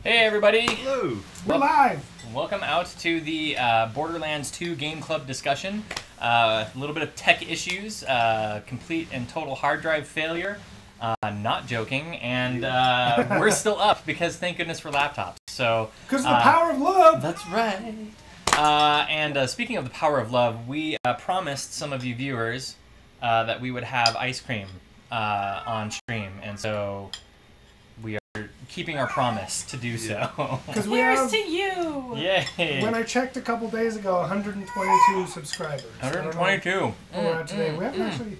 Hey everybody! Hello! We're live! Welcome out to the Borderlands 2 Game Club discussion. A little bit of tech issues, complete and total hard drive failure, not joking, and we're still up because thank goodness for laptops. So because of the power of love! That's right! And speaking of the power of love, we promised some of you viewers that we would have ice cream on stream, and so we are keeping our promise to do so. Because here's to you! Yay! When I checked a couple days ago, 122 subscribers. 122. Where we're at today. We haven't actually...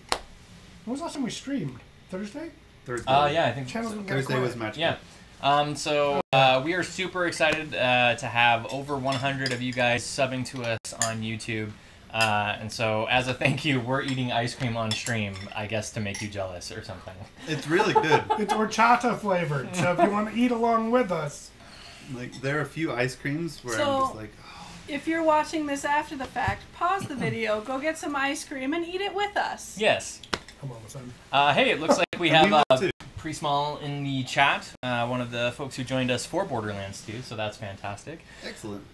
When was the last time we streamed? Thursday? Thursday. Yeah, I think Thursday was magical. Yeah. So we are super excited to have over 100 of you guys subbing to us on YouTube. And so, as a thank you, we're eating ice cream on stream, I guess, to make you jealous or something. It's really good. It's horchata flavored, so if you want to eat along with us. Like, there are a few ice creams where So, I'm just like, oh. If you're watching this after the fact, pause the video, go get some ice cream, and eat it with us. Yes. Come on, son. Hey, it looks like we have Pre-Small in the chat, one of the folks who joined us for Borderlands 2, so that's fantastic. Excellent.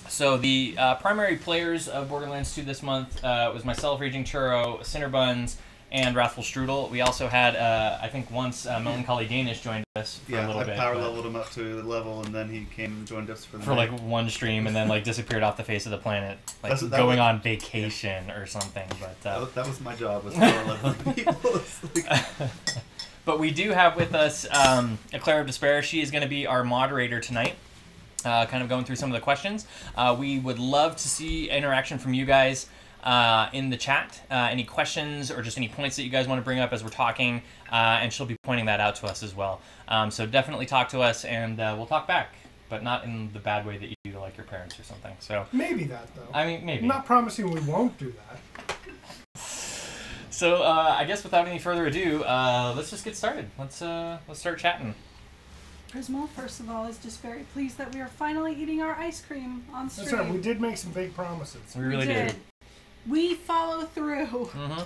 So the primary players of Borderlands 2 this month was myself, Raging Churro, Cinnabuns, and Wrathful Strudel. We also had, I think once, Melancholy Danish joined us for a little bit. Yeah, I power leveled him up to a level, and then he came and joined us for the like one stream, and then like disappeared off the face of the planet, like going on vacation or something. But that was my job, was power leveling people. But we do have with us Eclair of Despair. She is going to be our moderator tonight. Kind of going through some of the questions. We would love to see interaction from you guys in the chat. Any questions or just any points that you guys want to bring up as we're talking, and she'll be pointing that out to us as well. So definitely talk to us, and we'll talk back, but not in the bad way that you do to like your parents or something. So maybe that though. I mean, maybe. I'm not promising we won't do that. So I guess without any further ado, let's just get started. Let's start chatting. Prismal, first of all, is just very pleased that we are finally eating our ice cream on stream. That's right, we did make some big promises. We really did. We follow through. Mm-hmm.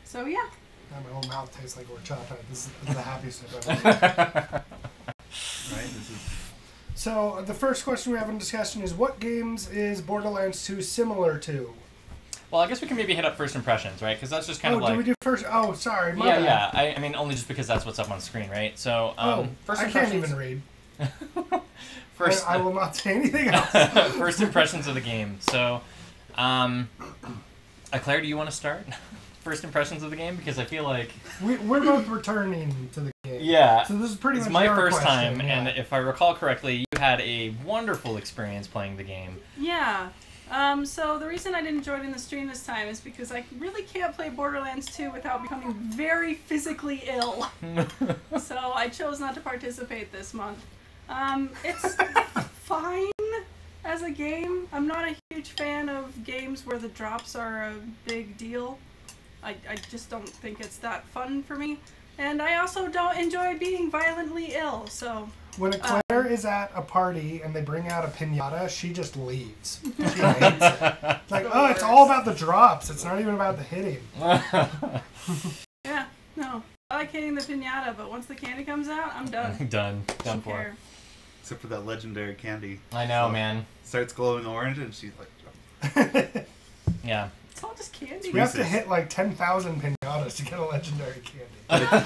So, yeah. Now my whole mouth tastes like horchata. This is the happiest I've ever had. Right? So, the first question we have in discussion is, what games is Borderlands 2 similar to? Well, I guess we can maybe hit up first impressions, right? Because that's just kind of like... did we do first? Oh, sorry. My bad. Yeah. I mean, only just because that's what's up on screen, right? So, first I can't even read. First, I will not say anything else. First impressions of the game. So, Claire, do you want to start? First impressions of the game? Because I feel like... We're both returning to the game. Yeah. So this is pretty much my your first question, time, and if I recall correctly, you had a wonderful experience playing the game. Yeah. So the reason I didn't join in the stream this time is because I really can't play Borderlands 2 without becoming very physically ill. So I chose not to participate this month. It's fine as a game. I'm not a huge fan of games where the drops are a big deal. I just don't think it's that fun for me. And I also don't enjoy being violently ill, so... When Claire is at a party and they bring out a piñata, she just leaves. She hates it. It's like, oh, it's all about the drops. It's not even about the hitting. Yeah, no. I like hitting the piñata, but once the candy comes out, I'm done. Done for. Care. Except for that legendary candy. I know, man. Starts glowing orange and she's like... Yeah. It's all just candy. We have to hit like 10,000 piñatas to get a legendary candy.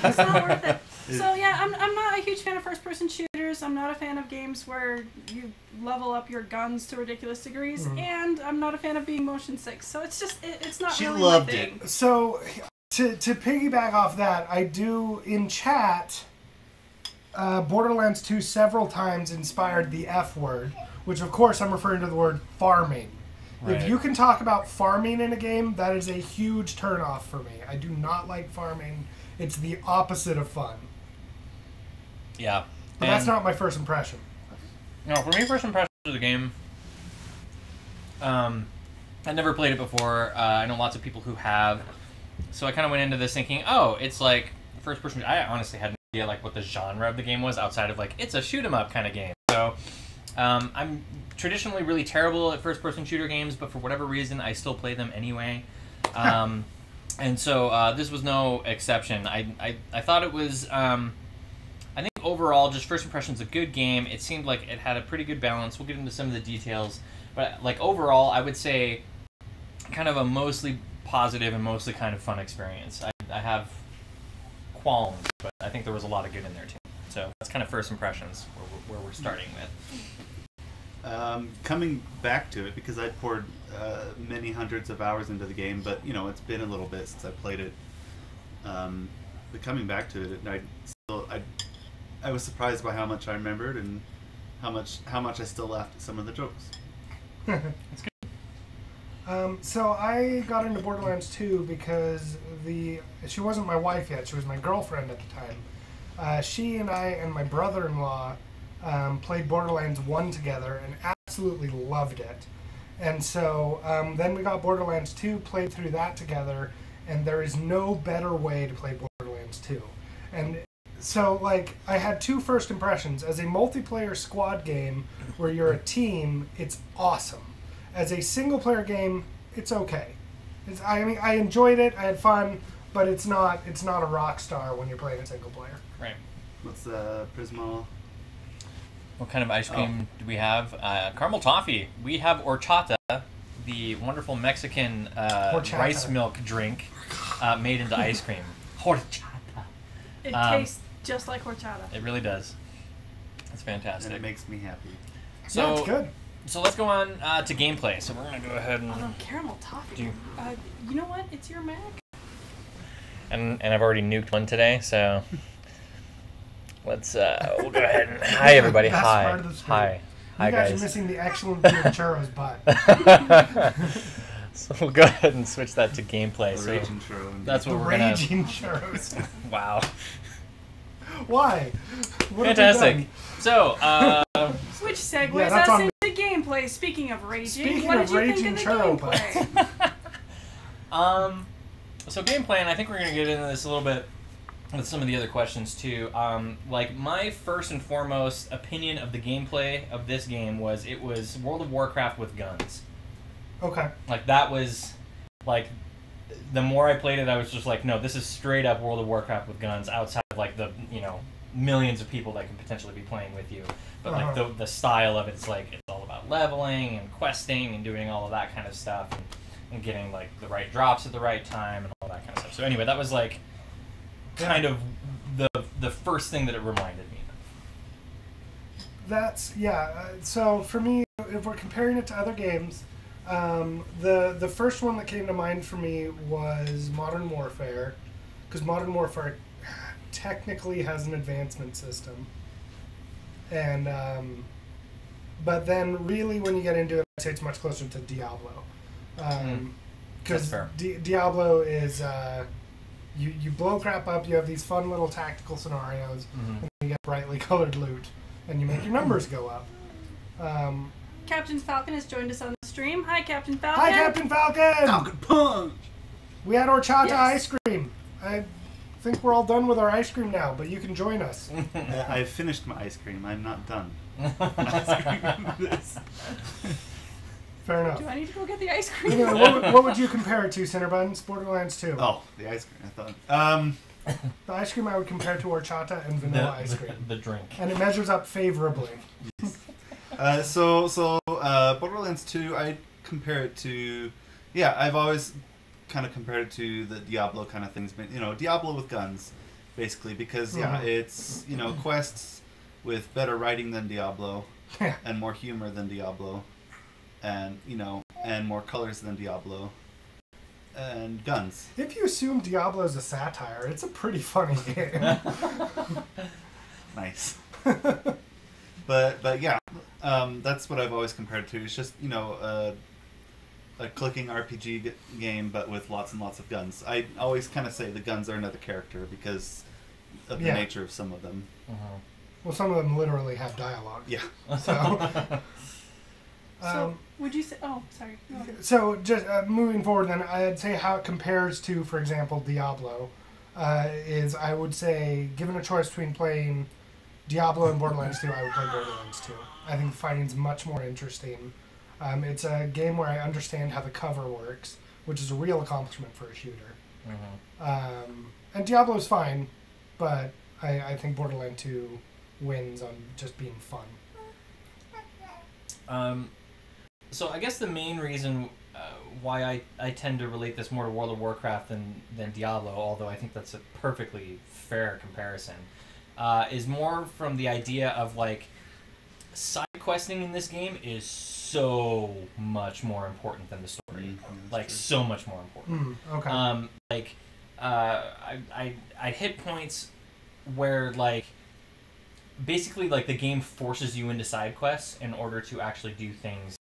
It's not worth it. So yeah, I'm not a huge fan of first-person shooters. I'm not a fan of games where you level up your guns to ridiculous degrees, and I'm not a fan of being motion sick. So it's just it's not really my thing. So to piggyback off that, I do in chat. Borderlands 2 several times inspired the F word, which of course I'm referring to the word farming. Right. If you can talk about farming in a game, that is a huge turnoff for me. I do not like farming. It's the opposite of fun. Yeah. But that's not my first impression. No, for me, first impressions of the game, I never played it before. I know lots of people who have. So I kind of went into this thinking, oh, it's like first person. I honestly had no idea like what the genre of the game was outside of like, it's a shoot 'em up kind of game. So I'm traditionally really terrible at first-person shooter games, but for whatever reason, I still play them anyway. And so this was no exception. I thought it was, I think overall, just first impressions, a good game. It seemed like it had a pretty good balance. We'll get into some of the details, but like overall, I would say kind of a mostly positive and mostly kind of fun experience. I have qualms, but I think there was a lot of good in there too. So that's kind of first impressions where we're starting with. Coming back to it, because I poured many hundreds of hours into the game, but it's been a little bit since I played it. But coming back to it, I was surprised by how much I remembered and how much I still laughed at some of the jokes. That's good. So I got into Borderlands 2 because she wasn't my wife yet. She was my girlfriend at the time. She and I and my brother-in-law played Borderlands 1 together and absolutely loved it. And so then we got Borderlands 2, played through that together, and there is no better way to play Borderlands 2. And so, like, I had two first impressions. As a multiplayer squad game where you're a team, it's awesome. As a single-player game, it's okay. I enjoyed it, I had fun, but it's not a rock star when you're playing a single player. Right. What's Prisma? What kind of ice cream do we have? Caramel toffee. We have horchata, the wonderful Mexican rice milk drink made into ice cream. Horchata. It tastes just like horchata. It really does. It's fantastic. And it makes me happy. So, yeah, it's good. So let's go on to gameplay. So we're going to go ahead and... Although caramel toffee. You know what? It's your Mac. And I've already nuked one today, so... Let's, we'll go ahead and... Hi, everybody. Hi. Hi. Hi, you guys are missing the excellent view of Churro's butt. So we'll go ahead and switch that to gameplay. The raging churro. That's what the we're going to... Raging Churros. Wow. Why? What Fantastic. So, which segues Yeah, that's us on into gameplay. Speaking of raging, Speaking what of did you raging think of the churro gameplay? So gameplay, and I think we're going to get into this a little bit with some of the other questions too. Like my first and foremost opinion of the gameplay of this game was it was World of Warcraft with guns. Okay. Like that was like the more I played it, I was just like, no, this is straight up World of Warcraft with guns outside of like the millions of people that can potentially be playing with you. But like the style of it's like it's all about leveling and questing and doing all of that kind of stuff and getting like the right drops at the right time and all that kind of stuff. So anyway, that was like kind of the first thing that it reminded me of. That's so for me, if we're comparing it to other games, the first one that came to mind for me was Modern Warfare, because Modern Warfare technically has an advancement system, and but then really when you get into it, I'd say it's much closer to Diablo, because Diablo is you blow crap up, you have these fun little tactical scenarios, and you get brightly colored loot, and you make your numbers go up. Captain Falcon has joined us on the stream. Hi, Captain Falcon. Hi, Captain Falcon! Falcon Punch! We had horchata ice cream. I think we're all done with our ice cream now, but you can join us. I've finished my ice cream. I'm not done. Fair enough. Do I need to go get the ice cream? Anyway, what would you compare it to, Cinderbuns? Borderlands 2. Oh, the ice cream. I thought. The ice cream I would compare to horchata and vanilla ice cream. The drink. And it measures up favorably. Borderlands 2, I compare it to... Yeah, I've always kind of compared it to the Diablo kind of things. But, Diablo with guns, basically. Because, it's, quests with better writing than Diablo. And more humor than Diablo. And, and more colors than Diablo. And guns. If you assume Diablo is a satire, it's a pretty funny game. Nice. But yeah, that's what I've always compared it to. It's just, a clicking RPG game, but with lots and lots of guns. I always kind of say the guns are another character because of the nature of some of them. Well, some of them literally have dialogue. Yeah. So, would you say... Oh, sorry. So, just moving forward then, I'd say how it compares to, for example, Diablo, is I would say, given a choice between playing Diablo and Borderlands 2, I would play Borderlands 2. I think the fighting's much more interesting. It's a game where I understand how the cover works, which is a real accomplishment for a shooter. And Diablo's fine, but I think Borderlands 2 wins on just being fun. So I guess the main reason why I tend to relate this more to World of Warcraft than Diablo, although I think that's a perfectly fair comparison, is more from the idea of like side questing in this game is so much more important than the story. Like so much more important. Okay. Like I hit points where like basically like the game forces you into side quests in order to actually do things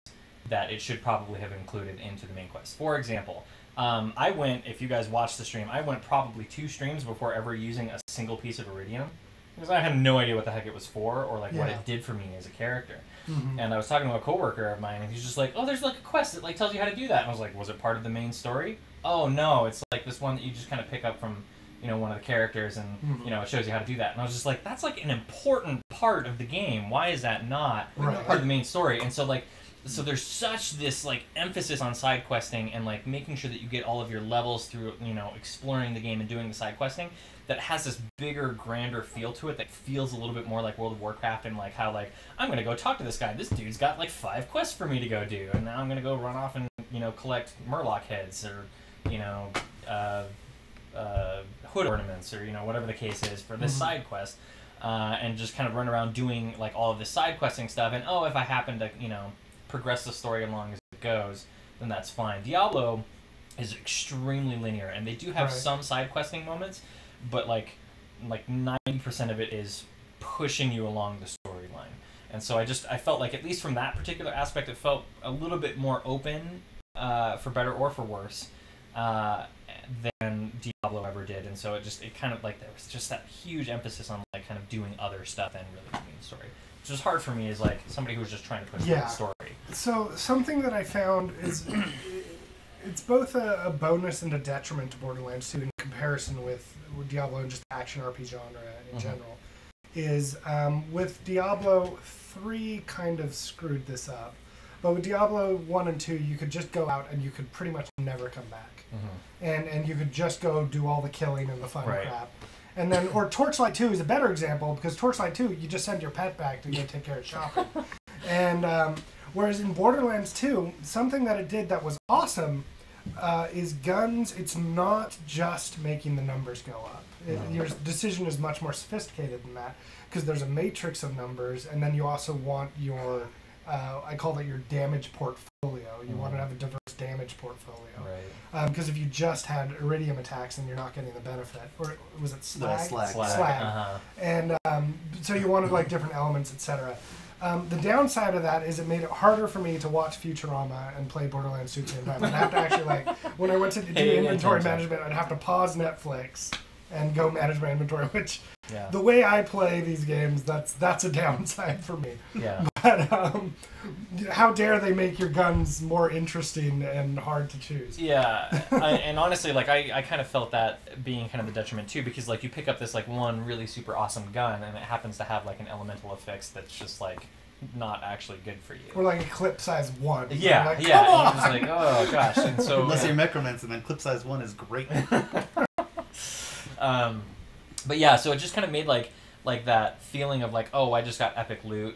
that it should probably have included into the main quest. For example, I went, if you guys watched the stream, I went probably 2 streams before ever using a single piece of iridium because I had no idea what the heck it was for or like what it did for me as a character. And I was talking to a coworker of mine and he's just like, oh, there's like a quest that like tells you how to do that. And I was like, was it part of the main story? Oh no, it's like this one that you just kind of pick up from, you know, one of the characters and, you know, it shows you how to do that. And I was just like, that's like an important part of the game. Why is that not part of the main story? And so like, so there's such this like emphasis on side questing and like making sure that you get all of your levels through, you know, exploring the game and doing the side questing that has this bigger, grander feel to it that feels a little bit more like World of Warcraft and like how like, I'm going to go talk to this guy. This dude's got like 5 quests for me to go do. And now I'm going to go run off and, you know, collect Murloc heads or, you know, hood ornaments or, you know, whatever the case is for this side quest. And just kind of run around doing like all of this side questing stuff. And oh, if I happen to, you know, progress the story along as it goes, then that's fine. Diablo is extremely linear, and they do have some side questing moments, but like 90% of it is pushing you along the storyline. And so I felt like, at least from that particular aspect, it felt a little bit more open, for better or for worse, than Diablo ever did. And so it kind of like, there was just that huge emphasis on like kind of doing other stuff and really the main story. Which was hard for me as like somebody who's just trying to push the story. So something that I found is it's both a bonus and a detriment to Borderlands 2 in comparison with Diablo and just action RPG genre in general. Is with Diablo 3 kind of screwed this up. But with Diablo 1 and 2, you could just go out and you could pretty much never come back. And you could just go do all the killing and the fun crap. And then, or Torchlight 2 is a better example, because Torchlight 2, you just send your pet back to go take care of shopping. And whereas in Borderlands 2, something that it did that was awesome is guns. It's not just making the numbers go up. Your decision is much more sophisticated than that, because there's a matrix of numbers, and then you also want your, I call that your damage portfolio. You want to have a diverse damage portfolio. Because if you just had iridium attacks, then you're not getting the benefit. Or was it slag? Slag. And so you wanted like different elements, etc. The downside of that is it made it harder for me to watch Futurama and play Borderlands 2 at the same time. I'd have to actually like, when I went to do inventory management, I'd have to pause Netflix and go manage my inventory, which the way I play these games, that's a downside for me. But how dare they make your guns more interesting and hard to choose? And honestly, like I kind of felt that being kind of the detriment too, because like you pick up this like one really super awesome gun and it happens to have like an elemental effects that's just like not actually good for you. Or like a clip size 1. Like, and you're just like, oh gosh. And so unless you're Necromancer, then clip size 1 is great. But yeah, so it just kind of made like that feeling of like, oh, I just got epic loot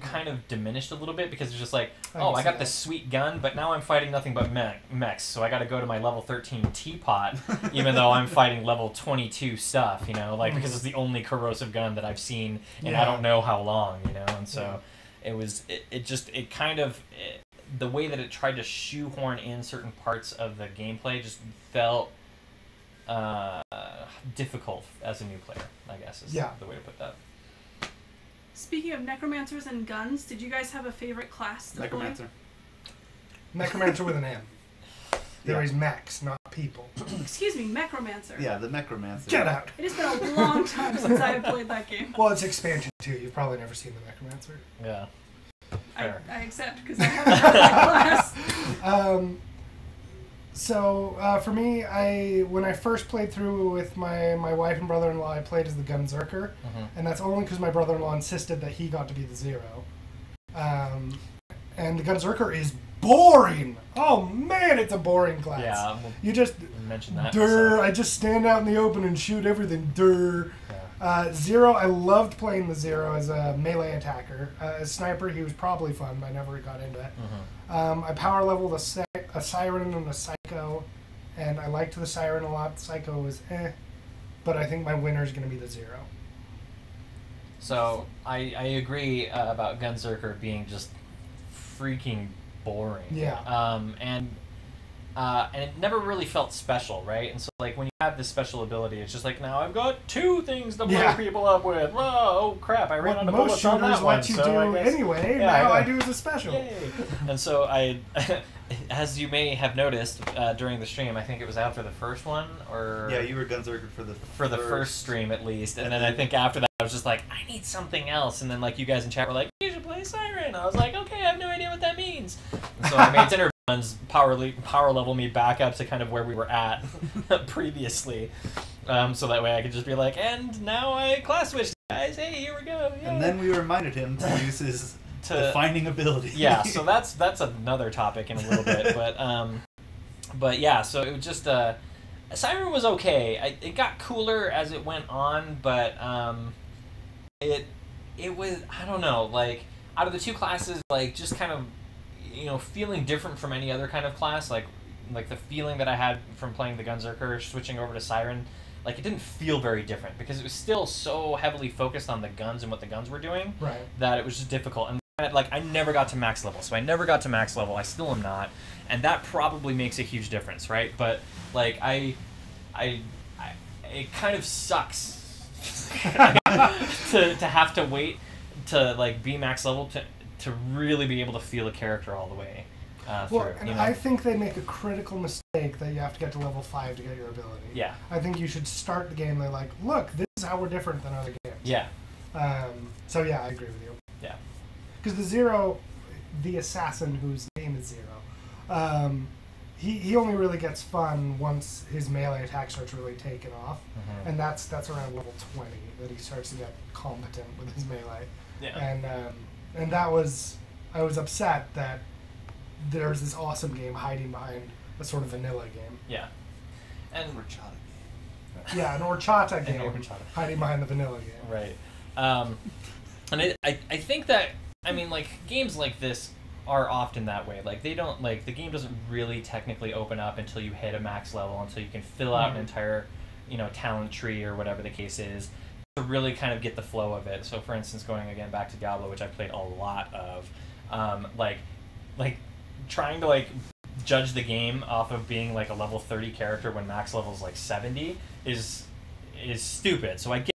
kind of diminished a little bit, because it's just like, oh, I got this sweet gun, but now I'm fighting nothing but mechs, so I got to go to my level 13 teapot, even though I'm fighting level 22 stuff, you know, like because it's the only corrosive gun that I've seen in I don't know how long, you know, and so it kind of the way that it tried to shoehorn in certain parts of the gameplay just felt difficult as a new player, I guess is the way to put that. Speaking of necromancers and guns, did you guys have a favorite class to Necromancer. play? Necromancer with an M. There is mechs, not people. Excuse me, Necromancer. Yeah, the Necromancer. Get out. It has been a long time since I have played that game. Well, it's expansion too. You've probably never seen the Necromancer. Yeah. I accept, because I haven't had that class. So for me, when I first played through with my wife and brother-in-law, I played as the Gunzerker, and that's only because my brother-in-law insisted that he got to be the Zero. And the Gunzerker is boring. Oh man, it's a boring class. Yeah, you just mention that. I just stand out in the open and shoot everything. Zero, I loved playing the Zero as a melee attacker. As sniper, he was probably fun, but I never got into it. I power leveled a Siren and a Psycho, and I liked the Siren a lot. The Psycho was but I think my winner is going to be the Zero. So I agree about Gunzerker being just freaking boring. Yeah. And it never really felt special, right? And so, like, when you have this special ability, it's just like, now I've got 2 things to blow people up with. Whoa, oh crap, I ran out of bullets on that one. Most shooters let you do anyway, yeah, now I do as a special. Yay. And so I, as you may have noticed during the stream, I think it was after the first one, or... Yeah, you were Gunzerker for the first stream, at least. And then I think after that, I was just like, I need something else. And then, like, you guys in chat were like, you should play Siren. I was like, okay, I have no idea what that means. And so I made dinner runs, power level me back up to kind of where we were at previously. So that way I could just be like, and now I class switched, guys. Hey, here we go. Yeah. And then we reminded him to use his defining ability. Yeah, so that's another topic in a little bit. But yeah, so it was just... Siren was okay. It got cooler as it went on, but it was, I don't know, like, out of the 2 classes, like, just kind of, you know, feeling different from any other kind of class, like the feeling that I had from playing the Gunzerker, switching over to Siren, like, it didn't feel very different, because it was still so heavily focused on the guns and what the guns were doing, right, that it was just difficult. And, like, I never got to max level, so I never got to max level. I still am not, and that probably makes a huge difference, right? But, like, it kind of sucks to have to wait to, like, be max level to really be able to feel a character all the way through. And you know? I think they make a critical mistake that you have to get to level 5 to get your ability. Yeah. I think you should start the game, they're like, look, this is how we're different than other games. Yeah. So yeah, I agree with you. Yeah. Because the Zero, the assassin whose name is Zero, he only really gets fun once his melee attack starts really taking off, and that's around level 20 that he starts to get competent with his melee. Yeah. And that was, I was upset that there's this awesome game hiding behind a sort of vanilla game. Yeah. And Horchata game. Yeah, an horchata game horchata. hiding behind the vanilla game. Right. And I think that, I mean, like, games like this are often that way. Like, they don't, like, the game doesn't really technically open up until you hit a max level, until you can fill out an entire, you know, talent tree or whatever the case is, to really kind of get the flow of it. So, for instance, going again back to Diablo, which I played a lot of, like trying to, like, judge the game off of being, like, a level 30 character when max level is, like, 70 is stupid. So I get